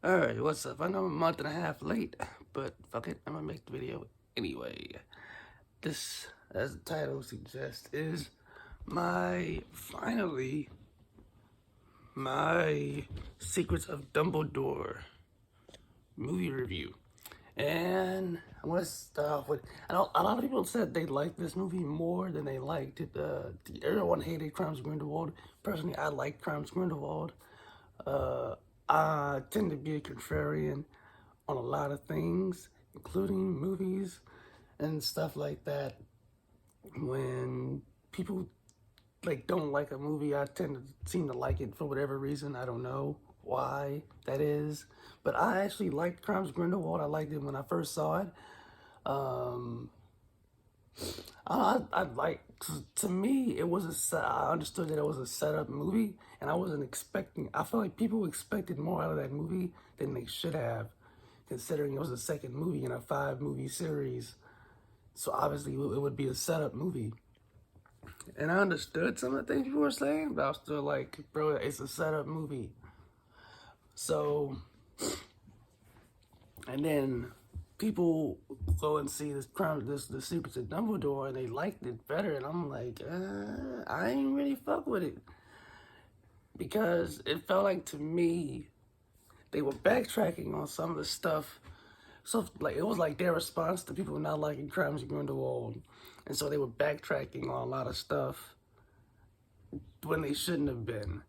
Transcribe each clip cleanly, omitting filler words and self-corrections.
Alright, what's up? I know I'm a month and a half late, but fuck it, I'm gonna make the video anyway. This, as the title suggests, is finally, my Secrets of Dumbledore movie review. And I want to start off with, I know a lot of people said they liked this movie more than they liked it. Everyone hated Crimes of Grindelwald. Personally, I like Crimes of Grindelwald. Uh, I tend to be a contrarian on a lot of things, including movies and stuff like that. When people don't like a movie, I tend to seem to like it for whatever reason. I don't know why that is, but I actually liked Crimes of Grindelwald. I liked it when I first saw it. Um, I like, to me, it was I understood that it was a setup movie, and I wasn't expecting. I felt like people expected more out of that movie than they should have, considering it was the second movie in a 5-movie series. So obviously it would be a setup movie. And I understood some of the things people were saying, but I was still like, bro, it's a setup movie. So, and then people go and see the Secrets of Dumbledore, and they liked it better, and I'm like, I ain't really fuck with it, because it felt like, to me, they were backtracking on some of the stuff. So like, it was like their response to people not liking Crimes of Grindelwald, and so they were backtracking on a lot of stuff when they shouldn't have been.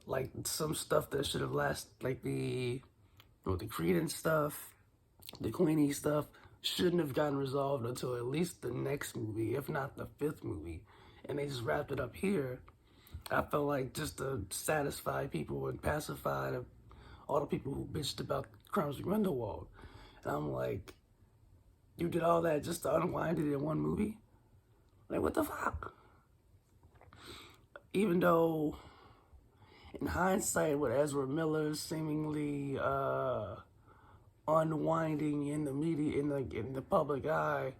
Like some stuff that should have lasted, like the Credence stuff, the Queenie stuff, shouldn't have gotten resolved until at least the next movie, if not the 5th movie, and they just wrapped it up here. I felt like, just to satisfy people and pacify all the people who bitched about Crimes of Grindelwald. And I'm like, you did all that just to unwind it in one movie? Like, what the fuck? Even though, in hindsight, with Ezra Miller seemingly unwinding in the media, in the public eye,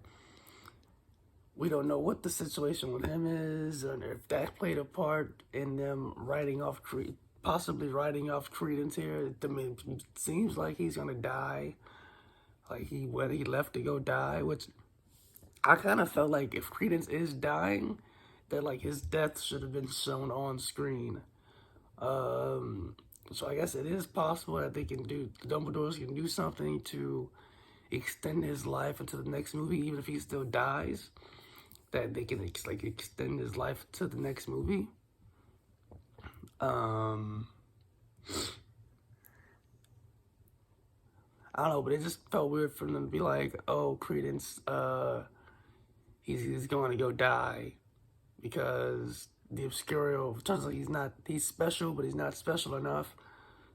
we don't know what the situation with him is, and if that played a part in them possibly writing off Credence here. I mean, it seems like he's gonna die. Like he left to go die, which I kind of felt like if Credence is dying, that like his death should have been shown on screen. So I guess it is possible that Dumbledore's can do something to extend his life into the next movie, even if he still dies. That they can extend his life to the next movie. I don't know, but it just felt weird for them to be like, oh, Credence, he's going to go die because the Obscuro, turns out he's special, but he's not special enough.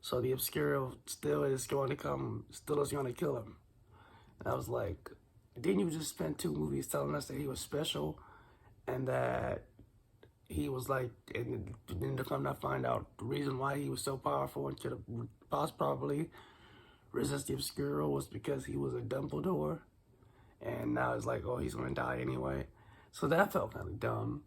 So the Obscuro still is going to kill him. And I was like, didn't you just spend 2 movies telling us that he was special and that he was like, and then to come to find out the reason why he was so powerful and could have probably resist the Obscuro was because he was a Dumbledore, and now it's like, oh, he's gonna die anyway. So that felt kind of dumb.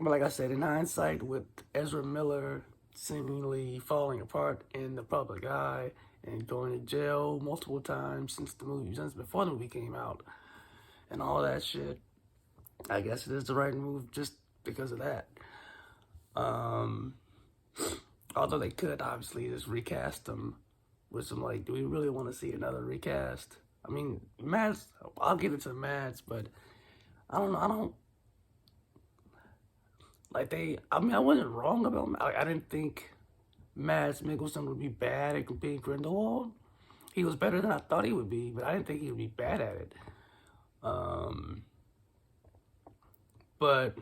But like I said, in hindsight, with Ezra Miller seemingly falling apart in the public eye and going to jail multiple times since before the movie came out, and all that shit, I guess it is the right move just because of that. Although they could obviously just recast him with some, like, do we really want to see another recast? I mean, Mads, I'll get into Mads, but I don't, I mean, I wasn't wrong about him. I didn't think Mads Mikkelsen would be bad at being Grindelwald. He was better than I thought he would be, but I didn't think he would be bad at it. But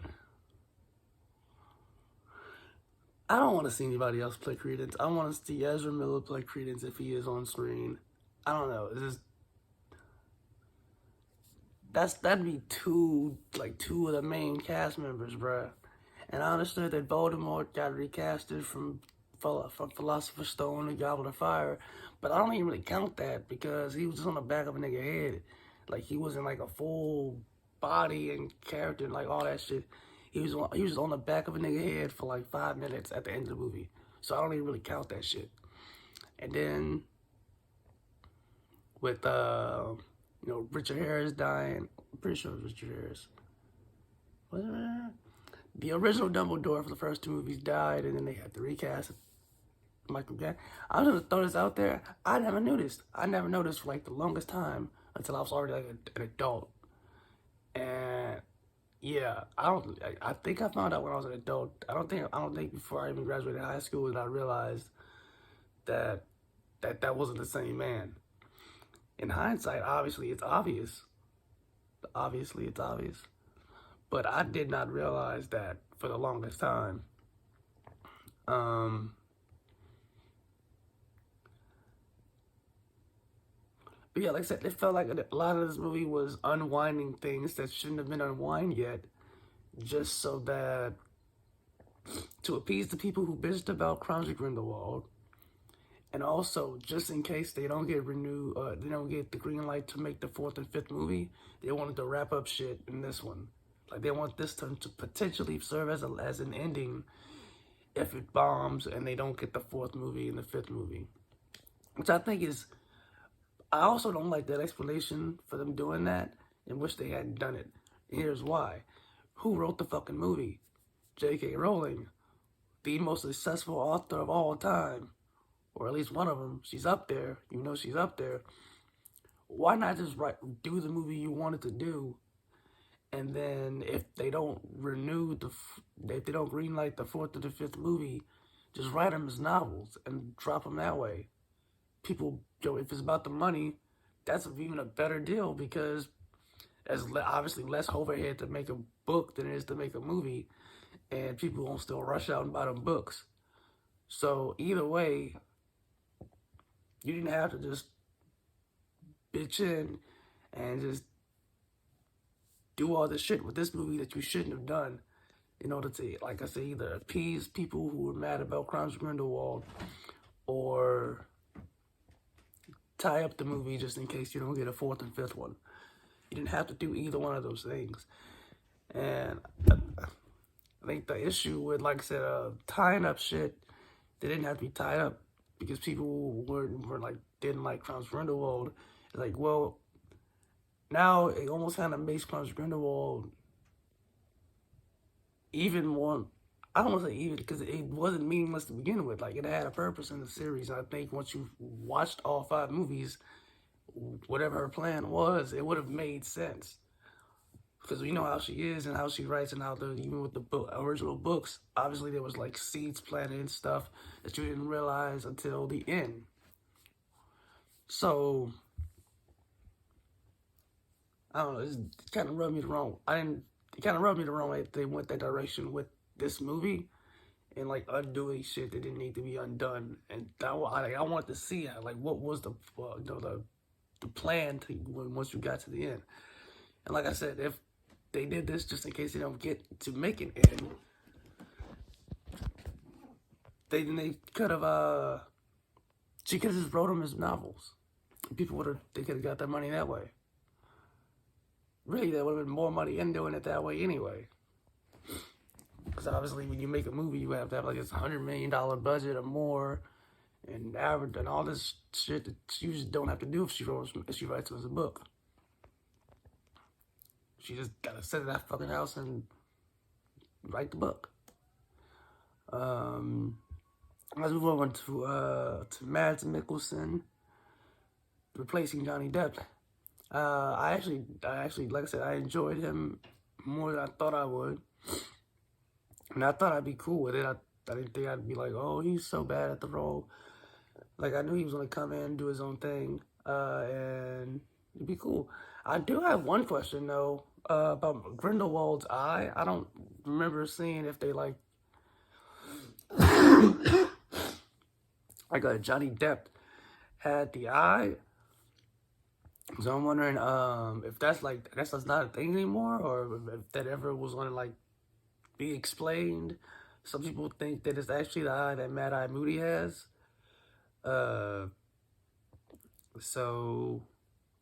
I don't want to see anybody else play Credence. I want to see Ezra Miller play Credence if he is on screen. I don't know. It's just, that'd be two of the main cast members, bruh. And I understood that Voldemort got recasted from Philosopher's Stone to Goblet of Fire, but I don't even really count that because he was just on the back of a nigga head. Like, he wasn't like a full body and character and like all that shit. He was on the back of a nigga head for like 5 minutes at the end of the movie. So I don't even really count that shit. And then with Richard Harris dying, I'm pretty sure it was Richard Harris. Was it? The original Dumbledore for the first two movies died, and then they had to recast Michael Gambon. I'm just gonna throw this out there. I never noticed. I never noticed for like the longest time until I was already like an adult. And yeah, I think I found out when I was an adult. I don't think before I even graduated high school that I realized that that wasn't the same man. In hindsight, obviously it's obvious. Obviously it's obvious. But I did not realize that for the longest time. But yeah, like I said, it felt like a lot of this movie was unwinding things that shouldn't have been unwind yet, just so that to appease the people who bitched about Crimes of Grindelwald, and also just in case they don't get they don't get the green light to make the fourth and fifth movie, they wanted to wrap up shit in this one. Like they want this to potentially serve as an ending if it bombs and they don't get the fourth movie and the fifth movie, which I think is. I also don't like that explanation for them doing that and wish they hadn't done it. And here's why. Who wrote the fucking movie? J.K. Rowling, the most successful author of all time, or at least one of them. She's up there. You know she's up there. Why not just do the movie you wanted to do, and then if they don't if they don't greenlight the fourth or the fifth movie, just write them as novels and drop them that way. People, if it's about the money, that's even a better deal because there's obviously less overhead to make a book than it is to make a movie, and people won't still rush out and buy them books. So either way, you didn't have to just bitch in and just do all this shit with this movie that you shouldn't have done in order to, like I say, either appease people who were mad about Crimes of Grindelwald or tie up the movie just in case you don't get a fourth and fifth one. You didn't have to do either one of those things. And I think the issue with, like I said, tying up shit, they didn't have to be tied up because people didn't like Crimes of Grindelwald. It's like, well, now it almost kind of makes Crimes of Grindelwald even more. I don't want to say even because it wasn't meaningless to begin with. Like, it had a purpose in the series. I think once you watched all 5 movies, whatever her plan was, it would have made sense. Because we know how she is and how she writes and how even with the original books, obviously there was like seeds planted and stuff that you didn't realize until the end. So, I don't know, it kind of rubbed me the wrong. It kind of rubbed me the wrong way they went that direction with this movie and like undoing shit that didn't need to be undone. And I wanted to see like what was the plan once you got to the end. And like I said, if they did this just in case they don't get to make an end, they could have she could have just wrote them as novels. People they could have got their money that way. Really, there would have been more money in doing it that way anyway. Because obviously, when you make a movie, you have to have like this $100 million budget or more, and average and all this shit that you just don't have to do if she writes it as a book. She just gotta sit in that fucking house and write the book. Let's move on to Mads Mikkelsen replacing Johnny Depp. I actually, like I said, I enjoyed him more than I thought I would. And I thought I'd be cool with it. I didn't think I'd be like, oh, he's so bad at the role. Like, I knew he was going to come in and do his own thing. And it'd be cool. I do have one question, though, about Grindelwald's eye. I don't remember seeing if they, like Johnny Depp had the eye. So I'm wondering if that's like, I guess that's not a thing anymore, or if that ever was going to like be explained. Some people think that it's actually the eye that Mad Eye Moody has. So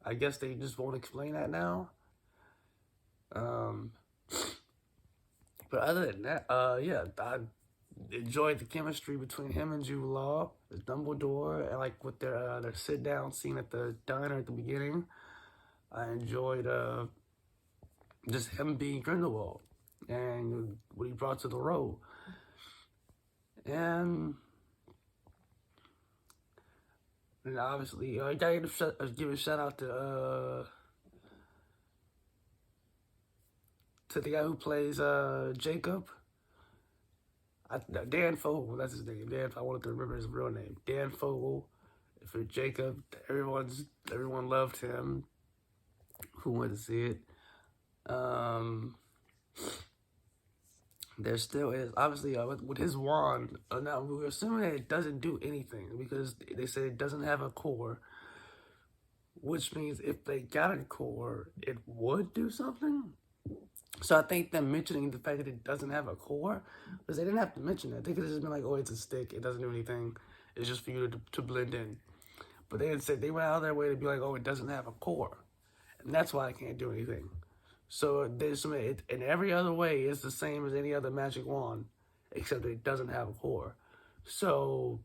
I guess they just won't explain that now. But other than that, yeah, enjoyed the chemistry between him and Jude Law, as Dumbledore, and like with their sit down scene at the diner at the beginning. I enjoyed just him being Grindelwald and what he brought to the role. And obviously, I gotta give a shout out to the guy who plays Jacob. Dan Fogel, that's his name. Dan, I wanted to remember his real name. Dan Fogel for Jacob. Everyone loved him. Who went to see it? There still is obviously with his wand. Now we're assuming that it doesn't do anything because they said it doesn't have a core, which means if they got a core, it would do something. So I think them mentioning the fact that it doesn't have a core, because they didn't have to mention it. They could have just been like, "Oh, it's a stick. It doesn't do anything. It's just for you to blend in." But they had said they went out of their way to be like, "Oh, it doesn't have a core, and that's why I can't do anything." So there's some, in every other way, it's the same as any other magic wand, except it doesn't have a core. So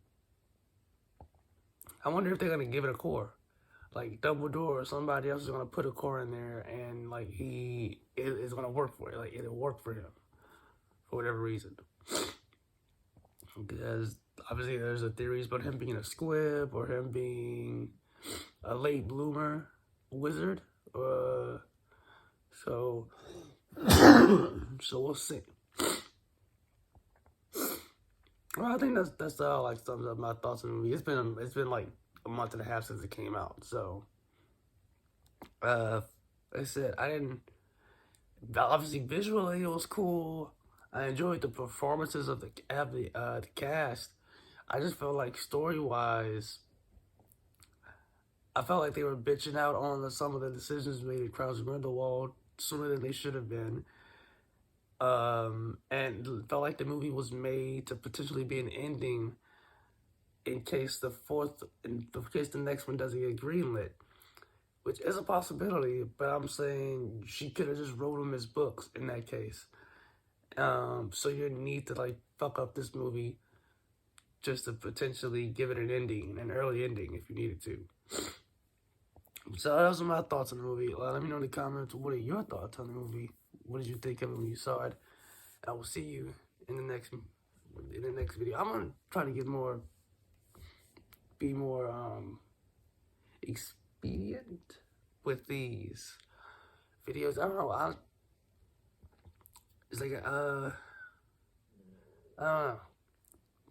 I wonder if they're gonna give it a core, like Dumbledore or somebody else is gonna put a core in there, and like it is gonna work for it. Like it'll work for him for whatever reason. Because obviously there's a theories about him being a squib or him being a late bloomer wizard. So we'll see. Well, I think that's all like sums up my thoughts on the movie. It's been like a month and a half since it came out. So like I said, I didn't obviously visually it was cool. I enjoyed the performances of the cast. I just felt like story wise, I felt like they were bitching out on some of the decisions made at Krauser Grindelwald sooner than they should have been. And felt like the movie was made to potentially be an ending in case the next one doesn't get greenlit, which is a possibility. But I'm saying she could have just wrote them as books in that case. So you need to like fuck up this movie just to potentially give it an ending, an early ending if you needed to. So those are my thoughts on the movie. Let me know in the comments, what are your thoughts on the movie? What did you think of it when you saw it? I will see you in the next video. I'm gonna try to be more expedient with these videos. I don't know. It's like I don't know.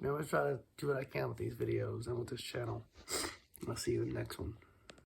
I'm gonna try to do what I can with these videos and with this channel. I'll see you in the next one.